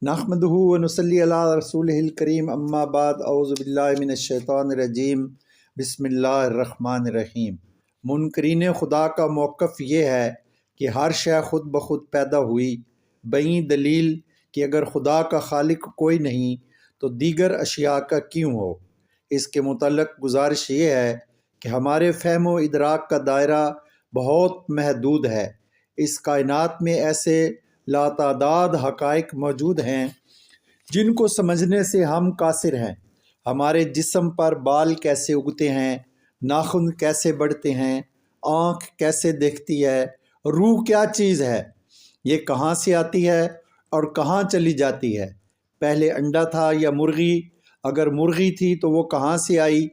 नहमदुहु व नुसल्ली अला रसूलिहिल करीम अम्मा बाद औज़ु बिल्लाहि मिनश शैतानिर रजीम बिस्मिल्लाहिर रहमानिर रहीम। मुनकरीन खुदा का मौक़िफ़ ये है कि हर शय ख़ुद ब खुद पैदा हुई, बई दलील कि अगर खुदा का खालिक कोई नहीं तो दीगर अशिया का क्यों हो। इसके मुतल्लिक़ गुजारिश ये है कि हमारे फ़हम व इदराक का दायरा बहुत महदूद है। इस कायनात में ऐसे लातादाद हक़ाइक़ मौजूद हैं जिनको समझने से हम कासिर हैं। हमारे जिस्म पर बाल कैसे उगते हैं, नाखून कैसे बढ़ते हैं, आँख कैसे देखती है, रूह क्या चीज़ है, ये कहाँ से आती है और कहाँ चली जाती है, पहले अंडा था या मुर्गी, अगर मुर्गी थी तो वो कहाँ से आई,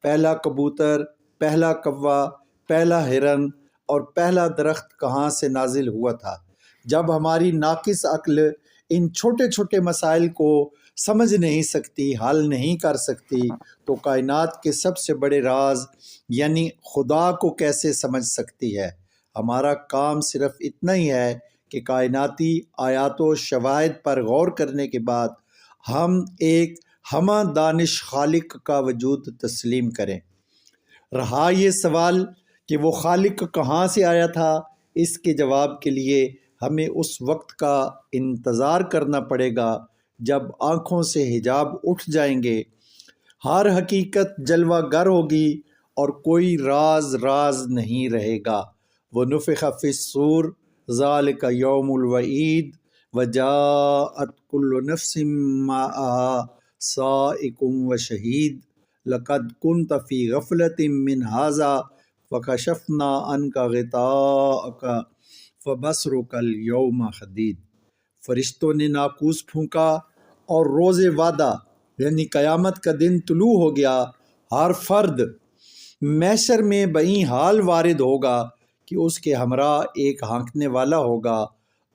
पहला कबूतर, पहला कौवा, पहला हिरन और पहला दरख्त कहाँ से नाजिल हुआ था। जब हमारी नाकिस अक्ल इन छोटे छोटे मसाइल को समझ नहीं सकती, हल नहीं कर सकती, तो कायनात के सबसे बड़े राज यानी खुदा को कैसे समझ सकती है। हमारा काम सिर्फ इतना ही है कि कायनाती आयात व शवाहिद पर गौर करने के बाद हम एक हमा दानिश खालिक का वजूद तस्लीम करें। रहा ये सवाल कि वो खालिक कहाँ से आया था, इसके जवाब के लिए हमें उस वक्त का इंतज़ार करना पड़ेगा जब आँखों से हिजाब उठ जाएंगे, हर हकीकत जलवागर होगी और कोई राज राज नहीं रहेगा। व नुफ़िख़ फ़िस्सूर ज़ालिका यौमुल वईद व जाअत कुल्लु नफ्सिम माअहा साइकुम व शहीद लक़द कुन्त फ़ी गफ़लतिम मिन हाज़ा फ़कशफ़ना अन्का ग़िताअका फ़बसरुकल यौम हदीद। फरिश्तों ने नाकूस फूंका और रोज़े वादा यानी क़यामत का दिन तुलू हो गया। हर फर्द मैशर में बई हाल वारिद होगा कि उसके हमरा एक हाँकने वाला होगा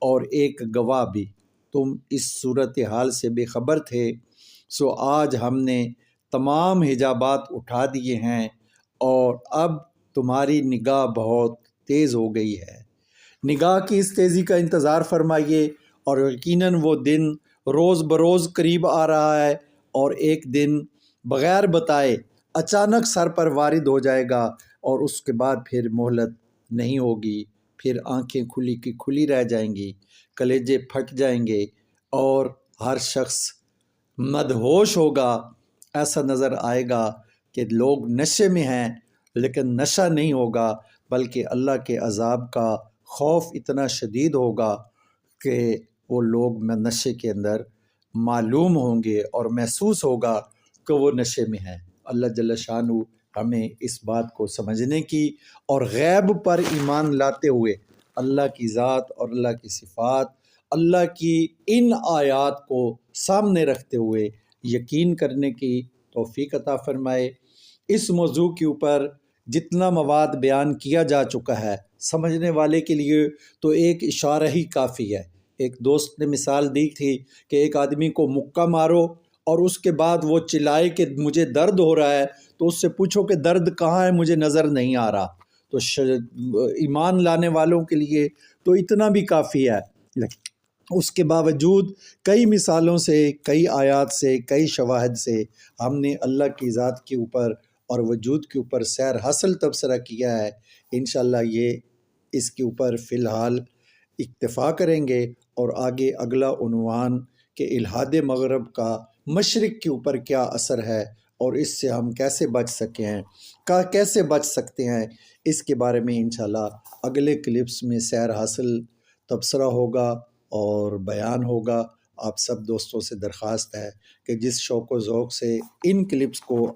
और एक गवाह भी। तुम इस सूरत हाल से बेखबर थे, सो आज हमने तमाम हिजाबात उठा दिए हैं और अब तुम्हारी निगाह बहुत तेज़ हो गई है। निगाह की इस तेज़ी का इंतज़ार फरमाइए और यकीनन वो दिन रोज़ बरोज़ करीब आ रहा है और एक दिन बग़ैर बताए अचानक सर पर वारिद हो जाएगा और उसके बाद फिर मोहलत नहीं होगी। फिर आंखें खुली की खुली रह जाएंगी, कलेजे फट जाएंगे और हर शख्स मदहोश होगा। ऐसा नज़र आएगा कि लोग नशे में हैं, लेकिन नशा नहीं होगा बल्कि अल्लाह के अज़ाब का खौफ इतना शदीद होगा कि वो लोग नशे के अंदर मालूम होंगे और महसूस होगा कि वो नशे में हैं। अल्लाह जल्ल शानु हमें इस बात को समझने की और गैब पर ईमान लाते हुए अल्लाह की ज़ात और अल्लाह की सिफ़ात, अल्लाह की इन आयात को सामने रखते हुए यकीन करने की तौफ़ीक अता फ़रमाए। इस मौजू के ऊपर जितना मवाद बयान किया जा चुका है, समझने वाले के लिए तो एक इशारा ही काफ़ी है। एक दोस्त ने मिसाल दी थी कि एक आदमी को मुक्का मारो और उसके बाद वो चिल्लाए कि मुझे दर्द हो रहा है, तो उससे पूछो कि दर्द कहाँ है, मुझे नज़र नहीं आ रहा। तो ईमान लाने वालों के लिए तो इतना भी काफ़ी है। लेकिन उसके बावजूद कई मिसालों से, कई आयात से, कई शवाहिद से हमने अल्लाह की ज़ात के ऊपर और वजूद के ऊपर सैर हासिल तबसरा किया है। इंशाअल्लाह ये इसके ऊपर फ़िलहाल इक्तफ़ा करेंगे और आगे अगला उन्वान के इल्हाद मग़रब का मशरिक़ के ऊपर क्या असर है और इससे हम कैसे बच कैसे बच सकते हैं, इसके बारे में इंशाअल्लाह अगले क्लिप्स में सैर हासिल तबसरा होगा और बयान होगा। आप सब दोस्तों से दरख्वास्त है कि जिस शौक़ व ज़ौक़ से इन क्लिप्स को